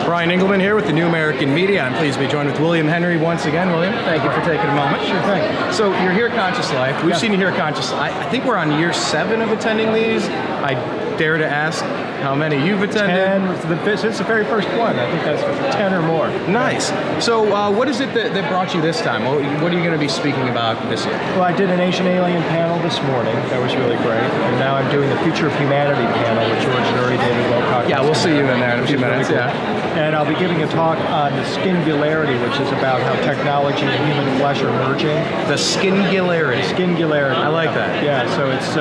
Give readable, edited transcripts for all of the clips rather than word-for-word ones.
Brian Engelman here with the New American Media. I'm pleased to be joined with William Henry once again. William, thank you for taking a moment. Sure thing. So you're here at Conscious Life. We've seen you here at Conscious Life. I think we're on year 7 of attending these. I dare to ask how many you've attended. 10, since the very first one. I think that's 10 or more. Nice. So what is it that brought you this time? What are you going to be speaking about this year? Well, I did an Ancient Alien panel this morning. That was really great. And now I'm doing the Future of Humanity panel with George Lurie, David Wilcox. Yeah, we'll see you in there in a few minutes. Really cool. And I'll be giving a talk on the skingularity, which is about how technology and human flesh are merging. The skingularity. Skingularity. I like that. Yeah, so it's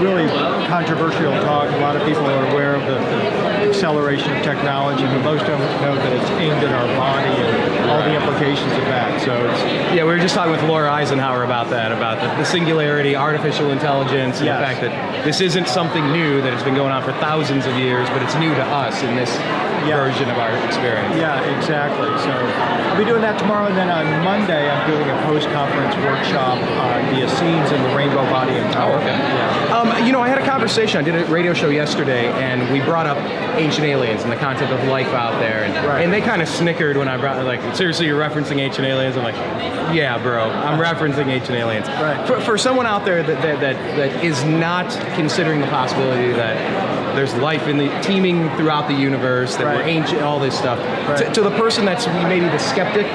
really controversial talk. A lot of people are aware of the acceleration of technology, but most don't know that it's aimed at our body and all the implications of that. So it's we were just talking with Laura Eisenhower about that, about the singularity, artificial intelligence, and the fact that this isn't something new, that it's been going on for thousands of years, but it's new to us in this version of our experience. Yeah, exactly. So I'll be doing that tomorrow, and then on Monday I'm doing a post-conference workshop on the Essenes and the rainbow body and power. Oh, okay. Yeah. I had a conversation. I did a radio show yesterday, and we brought up ancient aliens and the concept of life out there, and they kind of snickered when I brought, like, seriously, you're referencing ancient aliens? I'm like, yeah, bro, I'm referencing ancient aliens. Right. For someone out there that is not considering the possibility that there's life teeming throughout the universe, that we're ancient, all this stuff, to the person that's maybe the skeptic,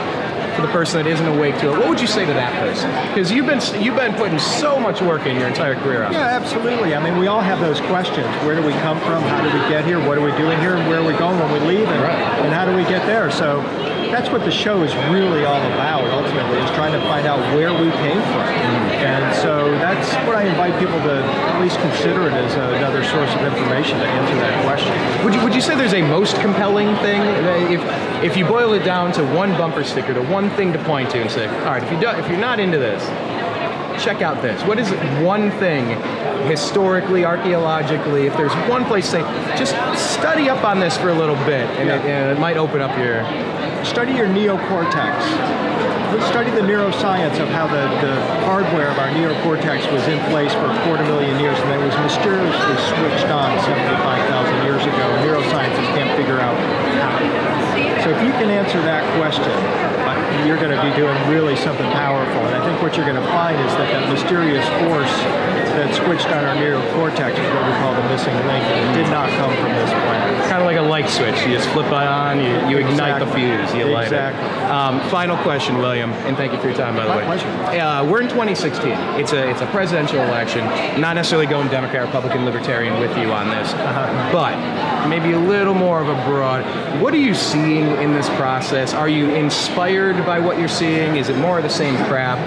to the person that isn't awake to it, what would you say to that person? Because you've been putting so much work in your entire career on this. Yeah, absolutely. I mean, we all have those questions. Where do we come from? How did we get here? What are we doing here? And where are we going when we leave? And how do we get there? So that's what the show is really all about, ultimately, is trying to find out where we came from. And so that's what I invite people to at least consider it as another source of information to answer that question. Would you say there's a most compelling thing? If you boil it down to one bumper sticker, to one thing to point to and say, all right, if you're not into this, check out this. What is one thing, historically, archaeologically, if there's one place, say, just study up on this for a little bit, and it might open up your... Study your neocortex. Study the neuroscience of how the hardware of our neocortex was in place for 250,000 years, and then it was mysteriously switched on 75,000 years ago. Neuroscientists can't figure out how. So if you can answer that question, you're going to be doing really something powerful. And I think what you're going to find is that mysterious force that switched on our neocortex is what we call the missing link. It did not come from this planet. Kind of like a light switch. You just flip it on, you ignite the fuse, you light it. Final question, William, and thank you for your time, by the way. My pleasure. We're in 2016. It's a presidential election. Not necessarily going Democrat, Republican, Libertarian with you on this, but maybe a little more of a broad. What are you seeing in this process? Are you inspired by what you're seeing? Is it more of the same crap?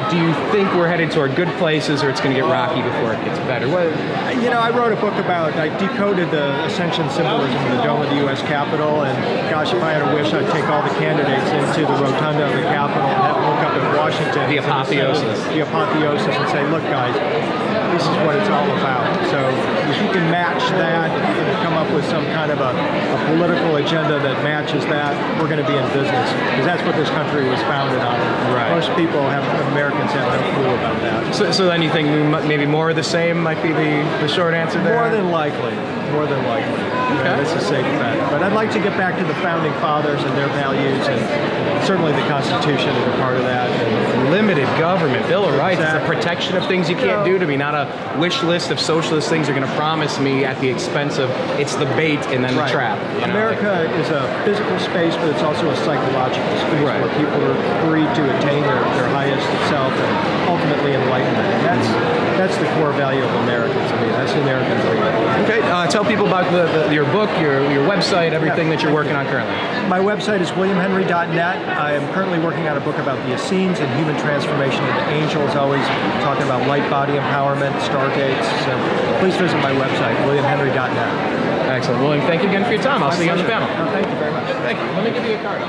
Do you think we're headed toward good places, or it's going to get rocky before it gets better? I wrote a book I decoded the ascension symbolism of the dome of the U.S. Capitol, and gosh, if I had a wish, I'd take all the candidates into the rotunda of the Capitol and have them look up at Washington. The Apotheosis. The Apotheosis, and say, look, guys, this is what it's all about. So if you can match that, if you can come up with some kind of a political agenda that matches that, we're going to be in business, because that's what this country was founded on. Most people Americans have no clue about that. So then you think maybe more of the same might be the short answer there? More than likely. Okay. That's a safe bet. But I'd like to get back to the founding fathers and their values, and certainly the Constitution is a part of that. And limited government, Bill of Rights, it's a protection of things you can't do to me, not a wish list of socialist things you're going to promise me at the expense of, it's the bait and then the trap. America is a physical space, but it's also a psychological space where people are free to attain their highest self and ultimately enlightenment. And that's the core value of America to me. That's the American dream. Okay, tell people about your book, your website, everything that you're working on currently. My website is williamhenry.net. I am currently working on a book about the Essenes and human transformation into angels, always talking about light body empowerment, stargates. So please visit my website, williamhenry.net. Excellent. William, thank you again for your time. I'll see you on the panel. Thank you very much. Thank you. Let me give you a card.